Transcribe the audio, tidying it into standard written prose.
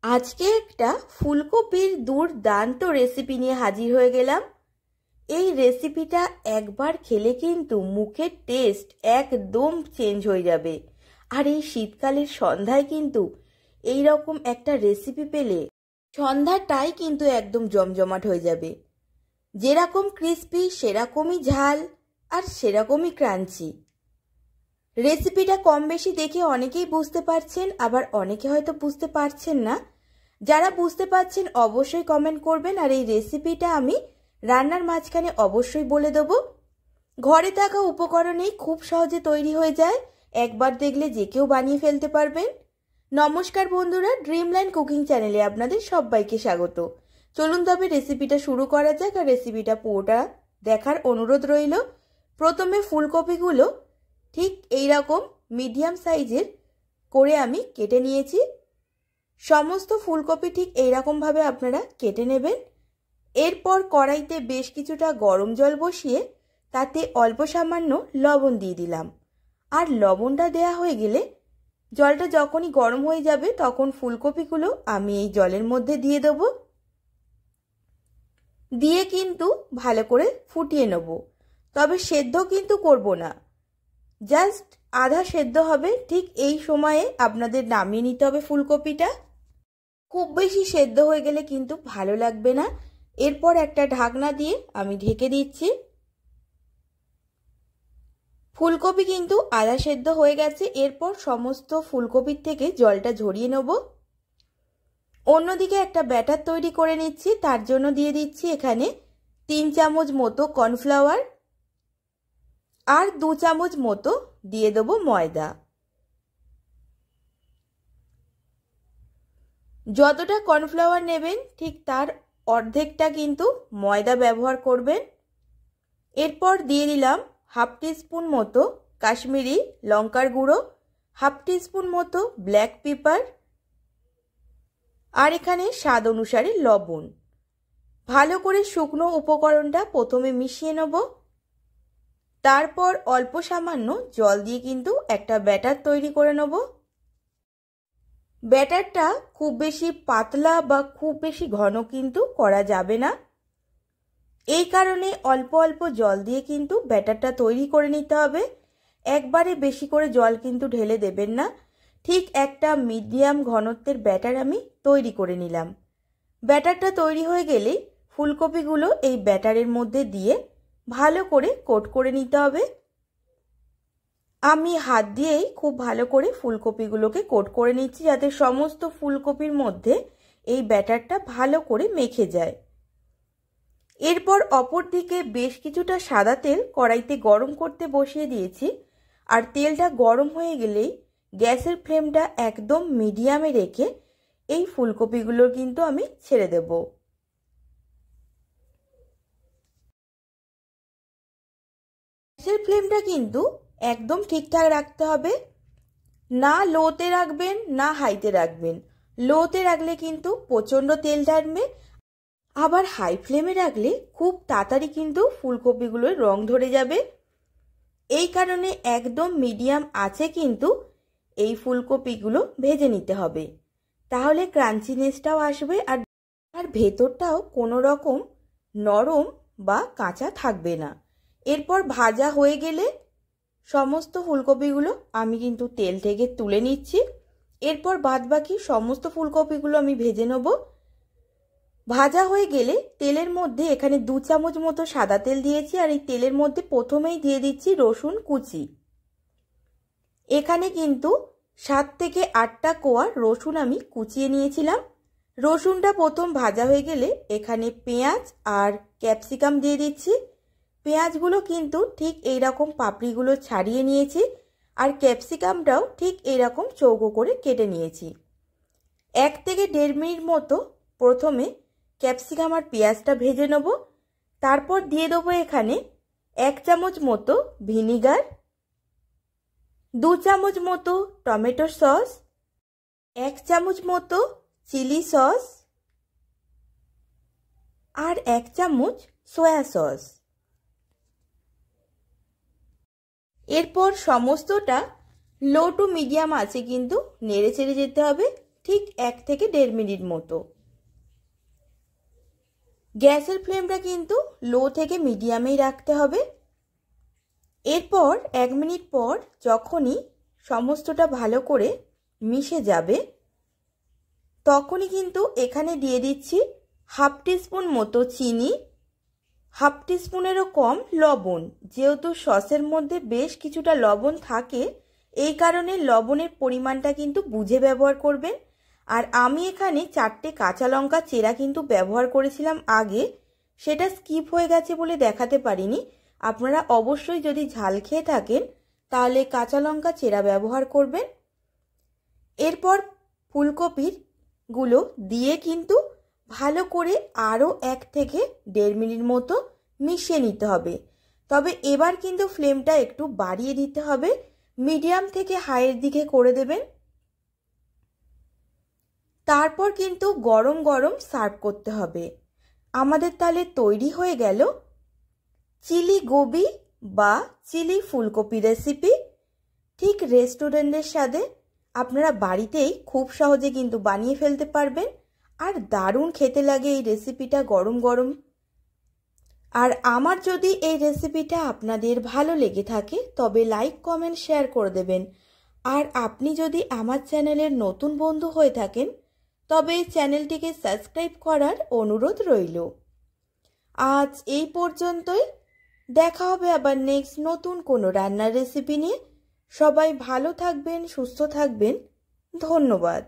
আজকে একটা ফুলকপির দুর্দান্ত রেসিপি নিয়ে হাজির হয়ে গেলাম। এই রেসিপিটা একবার খেলে কিন্তু মুখের টেস্ট একদম চেঞ্জ হয়ে যাবে। আর এই শীতকালের সন্ধ্যায় কিন্তু এই রকম একটা রেসিপি পেলে সন্ধ্যাটাই কিন্তু একদম জমজমাট হয়ে যাবে। যেরকম ক্রিস্পি সেরকমই ঝাল আর সেরকমই ক্রাঞ্চি। রেসিপিটা কম বেশি দেখে অনেকেই বুঝতে পারছেন, আবার অনেকে হয়তো বুঝতে পারছেন না। যারা বুঝতে পারছেন অবশ্যই কমেন্ট করবেন, আর এই রেসিপিটা আমি রান্নার মাঝখানে অবশ্যই বলে দেবো। ঘরে থাকা উপকরণেই খুব সহজে তৈরি হয়ে যায়, একবার দেখলে যে কেউ বানিয়ে ফেলতে পারবেন। নমস্কার বন্ধুরা, ড্রিমল্যান্ড কুকিং চ্যানেলে আপনাদের সবাইকে স্বাগত। চলুন তবে রেসিপিটা শুরু করা যাক, আর রেসিপিটা পুরোটা দেখার অনুরোধ রইল। প্রথমে ফুলকপিগুলো ঠিক এইরকম মিডিয়াম সাইজের করে আমি কেটে নিয়েছি। সমস্ত ফুলকপি ঠিক এইরকমভাবে আপনারা কেটে নেবেন। এরপর কড়াইতে বেশ কিছুটা গরম জল বসিয়ে তাতে অল্প সামান্য লবণ দিয়ে দিলাম। আর লবণটা দেয়া হয়ে গেলে জলটা যখনই গরম হয়ে যাবে তখন ফুলকপিগুলো আমি এই জলের মধ্যে দিয়ে দেবো। দিয়ে কিন্তু ভালো করে ফুটিয়ে নেব, তবে সেদ্ধ কিন্তু করব না, জাস্ট আধা সেদ্ধ হবে। ঠিক এই সময়ে আপনাদের নামিয়ে নিতে হবে ফুলকপিটা। খুব বেশি সেদ্ধ হয়ে গেলে কিন্তু ভালো লাগবে না। এরপর একটা ঢাকনা দিয়ে আমি ঢেকে দিচ্ছি। ফুলকপি কিন্তু আধা সেদ্ধ হয়ে গেছে। এরপর সমস্ত ফুলকপির থেকে জলটা ঝরিয়ে নেব। অন্যদিকে একটা ব্যাটার তৈরি করে নিচ্ছি। তার জন্য দিয়ে দিচ্ছি এখানে 3 চামচ মতো কর্নফ্লাওয়ার আর 2 চামচ মতো দিয়ে দেবো ময়দা। যতটা কর্নফ্লাওয়ার নেবেন ঠিক তার অর্ধেকটা কিন্তু ময়দা ব্যবহার করবেন। এরপর দিয়ে দিলাম হাফ টিস্পুন মতো কাশ্মীরি লঙ্কার গুঁড়ো, হাফ টিস্পুন মতো ব্ল্যাক পেপার, আর এখানে স্বাদ অনুসারে লবণ। ভালো করে শুকনো উপকরণটা প্রথমে মিশিয়ে নেব। তারপর অল্প সামান্য জল দিয়ে কিন্তু একটা ব্যাটার তৈরি করে নেব। ব্যাটারটা খুব বেশি পাতলা বা খুব বেশি ঘন কিন্তু করা যাবে না। এই কারণে অল্প অল্প জল দিয়ে কিন্তু ব্যাটারটা তৈরি করে নিতে হবে। একবারে বেশি করে জল কিন্তু ঢেলে দেবেন না। ঠিক একটা মিডিয়াম ঘনত্বের ব্যাটার আমি তৈরি করে নিলাম। ব্যাটারটা তৈরি হয়ে গেলেই ফুলকপিগুলো এই ব্যাটারের মধ্যে দিয়ে ভালো করে কোট করে নিতে হবে। আমি হাত দিয়েই খুব ভালো করে ফুলকপিগুলোকে কোট করে নিচ্ছি, যাতে সমস্ত ফুলকপির মধ্যে এই ব্যাটারটা ভালো করে মেখে যায়। এরপর অপর দিকে বেশ কিছুটা সাদা তেল কড়াইতে গরম করতে বসিয়ে দিয়েছি। আর তেলটা গরম হয়ে গেলেই গ্যাসের ফ্লেমটা একদম মিডিয়ামে রেখে এই ফুলকপিগুলো কিন্তু আমি ছেড়ে দেব। গ্যাসের ফ্লেমটা কিন্তু একদম ঠিকঠাক রাখতে হবে, না লোতে রাখবেন না হাইতে রাখবেন। লোতে রাখলে কিন্তু প্রচণ্ড তেল টানবে, আবার হাই ফ্লেমে রাখলে খুব তাড়াতাড়ি কিন্তু ফুলকপিগুলোর রং ধরে যাবে। এই কারণে একদম মিডিয়াম আঁচে কিন্তু এই ফুলকপিগুলো ভেজে নিতে হবে, তাহলে ক্রাঞ্চিনেসটাও আসবে আর ভেতরটাও কোনো রকম নরম বা কাঁচা থাকবে না। এরপর ভাজা হয়ে গেলে সমস্ত ফুলকপিগুলো আমি কিন্তু তেল থেকে তুলে নিচ্ছি। এরপর বাদবাকি সমস্ত ফুলকপিগুলো আমি ভেজে নেব। ভাজা হয়ে গেলে তেলের মধ্যে এখানে 2 চামচ মতো সাদা তেল দিয়েছি, আর এই তেলের মধ্যে প্রথমেই দিয়ে দিচ্ছি রসুন কুচি। এখানে কিন্তু 7 থেকে 8টা কোয়া রসুন আমি কুচিয়ে নিয়েছিলাম। রসুনটা প্রথম ভাজা হয়ে গেলে এখানে পেঁয়াজ আর ক্যাপসিকাম দিয়ে দিচ্ছি। পেঁয়াজগুলো কিন্তু ঠিক এইরকম পাপড়িগুলো ছাড়িয়ে নিয়েছি, আর ক্যাপসিকামটাও ঠিক এইরকম চৌকো করে কেটে নিয়েছি। 1 থেকে 1.5 মিনিট মতো প্রথমে ক্যাপসিকাম আর পেঁয়াজটা ভেজে নেব। তারপর দিয়ে দেবো এখানে 1 চামচ মতো ভিনিগার, 2 চামচ মতো টমেটো সস, 1 চামচ মতো চিলি সস আর 1 চামচ সয়া সস। এরপর সমস্তটা লো টু মিডিয়াম আঁচে কিন্তু নেড়ে চেড়ে যেতে হবে, ঠিক 1 থেকে 1.5 মিনিট মতো। গ্যাসের ফ্লেমটা কিন্তু লো থেকে মিডিয়ামেই রাখতে হবে। এরপর 1 মিনিট পর যখনই সমস্তটা ভালো করে মিশে যাবে তখনই কিন্তু এখানে দিয়ে দিচ্ছি হাফ টিস্পুন মতো চিনি, হাফ টিস্পুনেরও কম লবণ। যেহেতু সসের মধ্যে বেশ কিছুটা লবণ থাকে এই কারণে লবণের পরিমাণটা কিন্তু বুঝে ব্যবহার করবেন। আর আমি এখানে 4টে কাঁচা লঙ্কা চেরা কিন্তু ব্যবহার করেছিলাম আগে, সেটা স্কিপ হয়ে গেছে বলে দেখাতে পারিনি। আপনারা অবশ্যই যদি ঝাল খেয়ে থাকেন তাহলে কাঁচা লঙ্কা চেরা ব্যবহার করবেন। এরপর ফুলকপির গুলো দিয়ে কিন্তু ভালো করে আরও 1 থেকে 1.5 মিনিট মতো মিশিয়ে নিতে হবে। তবে এবার কিন্তু ফ্লেমটা একটু বাড়িয়ে দিতে হবে, মিডিয়াম থেকে হাইয়ের দিকে করে দেবেন। তারপর কিন্তু গরম গরম সার্ভ করতে হবে। আমাদের তাহলে তৈরি হয়ে গেল চিলি গোবি বা চিলি ফুলকপি রেসিপি। ঠিক রেস্টুরেন্টের স্বাদে আপনারা বাড়িতেই খুব সহজে কিন্তু বানিয়ে ফেলতে পারবেন। আর দারুণ খেতে লাগে এই রেসিপিটা গরম গরম। আর আমার যদি এই রেসিপিটা আপনাদের ভালো লেগে থাকে তবে লাইক কমেন্ট শেয়ার করে দেবেন। আর আপনি যদি আমার চ্যানেলের নতুন বন্ধু হয়ে থাকেন তবে চ্যানেলটিকে সাবস্ক্রাইব করার অনুরোধ রইল। আজ এই পর্যন্তই, দেখা হবে আবার নেক্সট নতুন কোনো রান্নার রেসিপি নিয়ে। সবাই ভালো থাকবেন, সুস্থ থাকবেন। ধন্যবাদ।